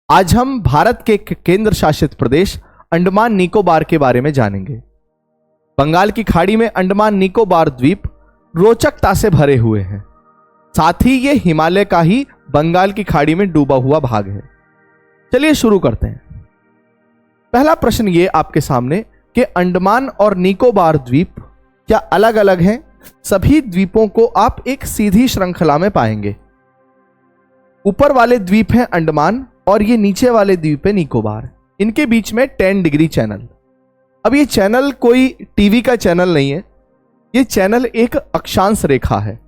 आज हम भारत के केंद्र शासित प्रदेश अंडमान निकोबार के बारे में जानेंगे। बंगाल की खाड़ी में अंडमान निकोबार द्वीप रोचकता से भरे हुए हैं। साथ ही ये हिमालय का ही बंगाल की खाड़ी में डूबा हुआ भाग है। चलिए शुरू करते हैं। पहला प्रश्न ये आपके सामने कि अंडमान और निकोबार द्वीप क्या अलग अलग हैं? सभी द्वीपों को आप एक सीधी श्रृंखला में पाएंगे। ऊपर वाले द्वीप हैं अंडमान और ये नीचे वाले द्वीप है निकोबार। इनके बीच में 10 डिग्री चैनल। अब ये चैनल कोई टीवी का चैनल नहीं है, ये चैनल एक अक्षांश रेखा है।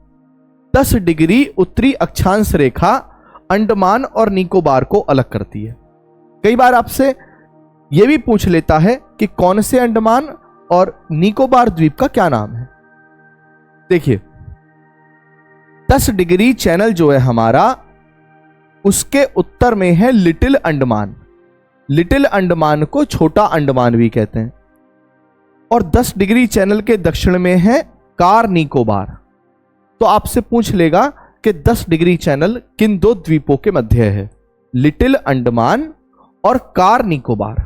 10 डिग्री उत्तरी अक्षांश रेखा अंडमान और निकोबार को अलग करती है। कई बार आपसे यह भी पूछ लेता है कि कौन से अंडमान और निकोबार द्वीप का क्या नाम है। देखिए 10 डिग्री चैनल जो है हमारा, उसके उत्तर में है लिटिल अंडमान। लिटिल अंडमान को छोटा अंडमान भी कहते हैं। और 10 डिग्री चैनल के दक्षिण में है कार निकोबार। तो आपसे पूछ लेगा कि 10 डिग्री चैनल किन दो द्वीपों के मध्य है, लिटिल अंडमान और कार निकोबार।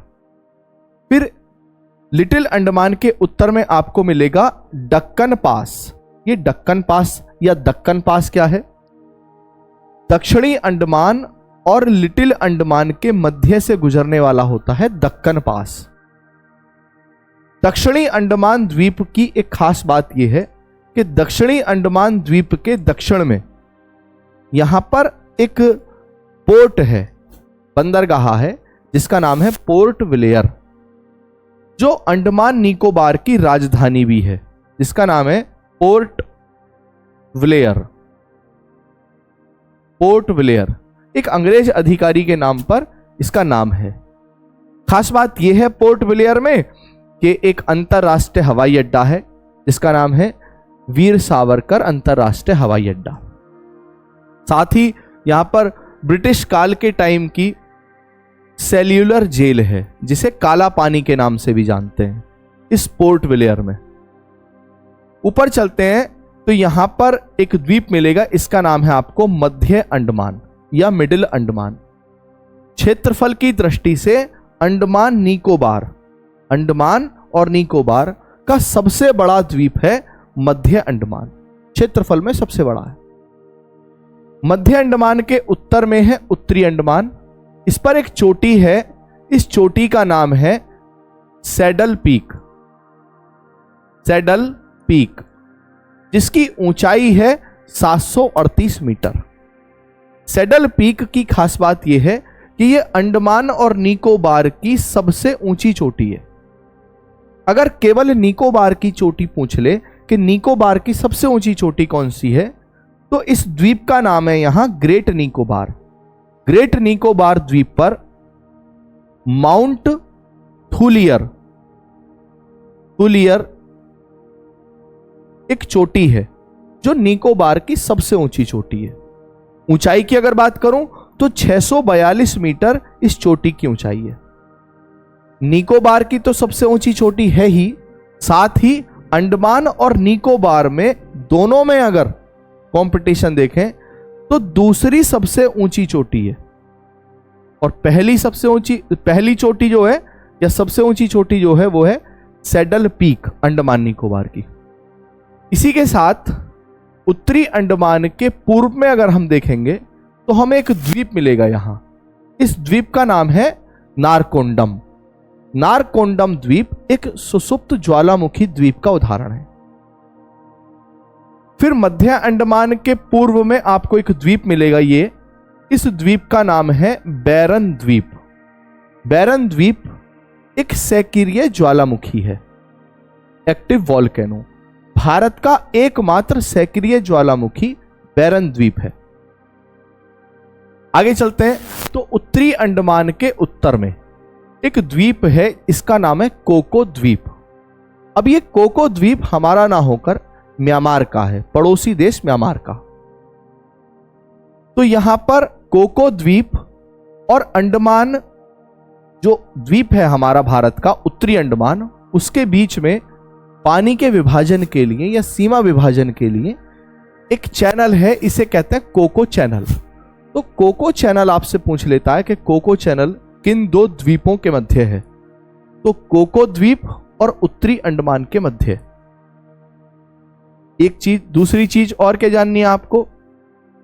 फिर लिटिल अंडमान के उत्तर में आपको मिलेगा दक्कन पास। ये दक्कन पास या दक्कन पास क्या है? दक्षिणी अंडमान और लिटिल अंडमान के मध्य से गुजरने वाला होता है दक्कन पास। दक्षिणी अंडमान द्वीप की एक खास बात यह है कि दक्षिणी अंडमान द्वीप के दक्षिण में यहां पर एक पोर्ट है, बंदरगाह है, जिसका नाम है पोर्ट विलेयर, जो अंडमान निकोबार की राजधानी भी है, जिसका नाम है पोर्ट विलेयर। पोर्ट विलेयर एक अंग्रेज अधिकारी के नाम पर इसका नाम है। खास बात यह है पोर्ट विलेयर में कि एक अंतरराष्ट्रीय हवाई अड्डा है, जिसका नाम है वीर सावरकर अंतरराष्ट्रीय हवाई अड्डा। साथ ही यहां पर ब्रिटिश काल के टाइम की सेल्यूलर जेल है, जिसे काला पानी के नाम से भी जानते हैं, इस पोर्ट विलेयर में। ऊपर चलते हैं तो यहां पर एक द्वीप मिलेगा, इसका नाम है आपको मध्य अंडमान या मिडिल अंडमान। क्षेत्रफल की दृष्टि से अंडमान निकोबार, अंडमान और निकोबार का सबसे बड़ा द्वीप है मध्य अंडमान। क्षेत्रफल में सबसे बड़ा है। मध्य अंडमान के उत्तर में है उत्तरी अंडमान। इस पर एक चोटी है, इस चोटी का नाम है सैडल पीक। सैडल पीक जिसकी ऊंचाई है 738 मीटर। सैडल पीक की खास बात यह है कि यह अंडमान और निकोबार की सबसे ऊंची चोटी है। अगर केवल निकोबार की चोटी पूछ ले कि निकोबार की सबसे ऊंची चोटी कौन सी है, तो इस द्वीप का नाम है यहां ग्रेट निकोबार। ग्रेट निकोबार द्वीप पर माउंट थूलियर एक चोटी है, जो निकोबार की सबसे ऊंची चोटी है। ऊंचाई की अगर बात करूं तो 642 मीटर इस चोटी की ऊंचाई है। निकोबार की तो सबसे ऊंची चोटी है ही, साथ ही अंडमान और निकोबार में दोनों में अगर कंपटीशन देखें तो दूसरी सबसे ऊंची चोटी है। और पहली चोटी जो है या सबसे ऊंची चोटी जो है वो है सैडल पीक अंडमान निकोबार की। इसी के साथ उत्तरी अंडमान के पूर्व में अगर हम देखेंगे तो हमें एक द्वीप मिलेगा यहां। इस द्वीप का नाम है नारकोंडम। नारकोंडम द्वीप एक सुसुप्त ज्वालामुखी द्वीप का उदाहरण है। फिर मध्य अंडमान के पूर्व में आपको एक द्वीप मिलेगा। इस द्वीप का नाम है बैरन द्वीप। बैरन द्वीप एक सक्रिय ज्वालामुखी है, एक्टिव वॉल्केनो। भारत का एकमात्र सक्रिय ज्वालामुखी बैरन द्वीप है। आगे चलते हैं तो उत्तरी अंडमान के उत्तर में एक द्वीप है, इसका नाम है कोको द्वीप। अब ये कोको द्वीप हमारा ना होकर म्यांमार का है, पड़ोसी देश म्यांमार का। तो यहां पर कोको द्वीप और अंडमान जो द्वीप है हमारा भारत का उत्तरी अंडमान, उसके बीच में पानी के विभाजन के लिए या सीमा विभाजन के लिए एक चैनल है, इसे कहते हैं कोको चैनल। तो तो कोको चैनल आपसे पूछ लेता है कि कोको चैनल किन दो द्वीपों के मध्य है, तो कोको द्वीप और उत्तरी अंडमान के मध्य। एक चीज, दूसरी चीज और क्या जाननी है आपको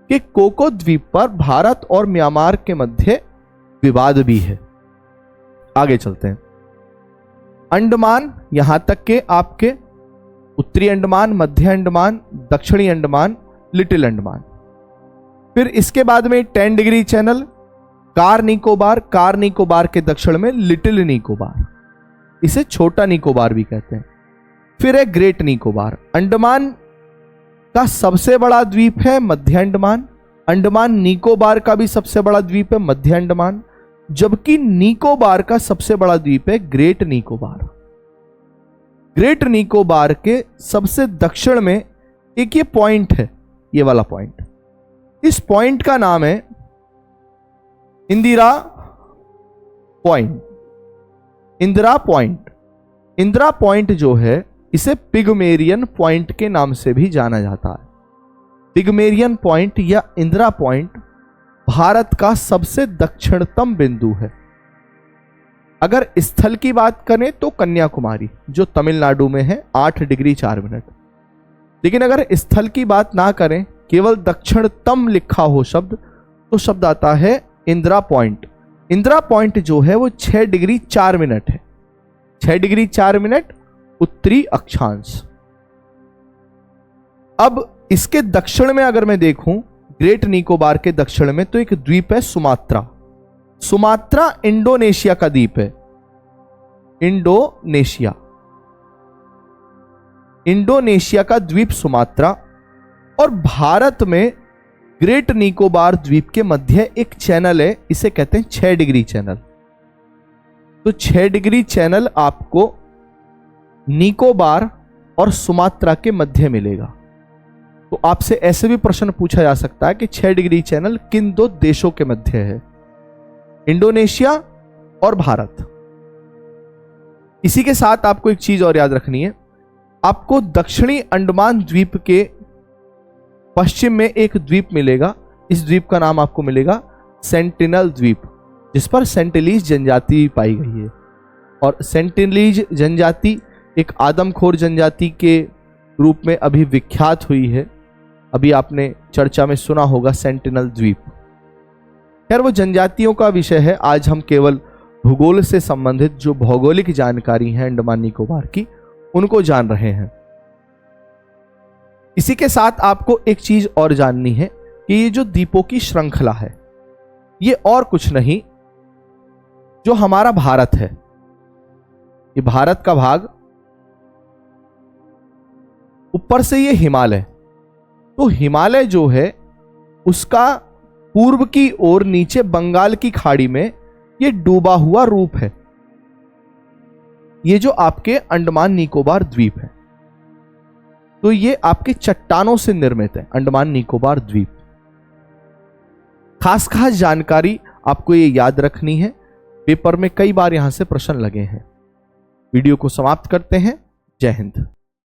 कि कोको द्वीप पर भारत और म्यांमार के मध्य विवाद भी है। आगे चलते हैं। अंडमान, यहां तक के आपके उत्तरी अंडमान, मध्य अंडमान, दक्षिणी अंडमान, लिटिल अंडमान। फिर इसके बाद में 10 degree channel, car Nicobar, car Nicobar के दक्षिण में लिटिल निकोबार, इसे छोटा निकोबार भी कहते हैं। फिर है ग्रेट निकोबार। अंडमान का सबसे बड़ा द्वीप है मध्य अंडमान, अंडमान निकोबार का भी सबसे बड़ा द्वीप है मध्य अंडमान, जबकि निकोबार का सबसे बड़ा द्वीप है ग्रेट निकोबार। ग्रेट निकोबार के सबसे दक्षिण में एक ये पॉइंट है, ये वाला पॉइंट, इस पॉइंट का नाम है Indira point. Indira point, Indira point जो है इसे पिगमेरियन पॉइंट के नाम से भी जाना जाता है। पिगमेरियन पॉइंट या इंदिरा पॉइंट भारत का सबसे दक्षिणतम बिंदु है। अगर स्थल की बात करें तो कन्याकुमारी जो तमिलनाडु में है 8 डिग्री 4 मिनट। लेकिन अगर स्थल की बात ना करें, केवल दक्षिणतम लिखा हो शब्द, तो शब्द आता है इंदिरा पॉइंट। इंदिरा पॉइंट जो है वो 6 डिग्री 4 मिनट है। 6 डिग्री 4 मिनट उत्तरी अक्षांश। अब इसके दक्षिण में अगर मैं देखूं, ग्रेट निकोबार के दक्षिण में, तो एक द्वीप है सुमात्रा। सुमात्रा इंडोनेशिया का द्वीप है। इंडोनेशिया, इंडोनेशिया का द्वीप सुमात्रा। और भारत में ग्रेट निकोबार द्वीप के मध्य एक चैनल है, इसे कहते हैं 6 डिग्री चैनल। तो 6 डिग्री चैनल आपको निकोबार और सुमात्रा के मध्य मिलेगा। तो आपसे ऐसे भी प्रश्न पूछा जा सकता है कि 6 डिग्री चैनल किन दो देशों के मध्य है, इंडोनेशिया और भारत। इसी के साथ आपको एक चीज और याद रखनी है, आपको दक्षिणी अंडमान द्वीप के पश्चिम में एक द्वीप मिलेगा। इस द्वीप का नाम आपको मिलेगा सेंटिनल द्वीप, जिस पर सेंटिलीज जनजाति पाई गई है। और सेंटिलीज जनजाति एक आदमखोर जनजाति के रूप में अभी विख्यात हुई है। अभी आपने चर्चा में सुना होगा सेंटिनल द्वीप। खैर वो जनजातियों का विषय है। आज हम केवल भूगोल से संबंधित जो भौगोलिक जानकारी है अंडमान निकोबार की, उनको जान रहे हैं। इसी के साथ आपको एक चीज और जाननी है कि ये जो द्वीपों की श्रृंखला है, ये और कुछ नहीं, जो हमारा भारत है, ये भारत का भाग, ऊपर से ये हिमालय, तो हिमालय जो है उसका पूर्व की ओर नीचे बंगाल की खाड़ी में ये डूबा हुआ रूप है। ये जो आपके अंडमान निकोबार द्वीप है, तो ये आपके चट्टानों से निर्मित है अंडमान निकोबार द्वीप। खास खास जानकारी आपको ये याद रखनी है, पेपर में कई बार यहां से प्रश्न लगे हैं। वीडियो को समाप्त करते हैं। जय हिंद।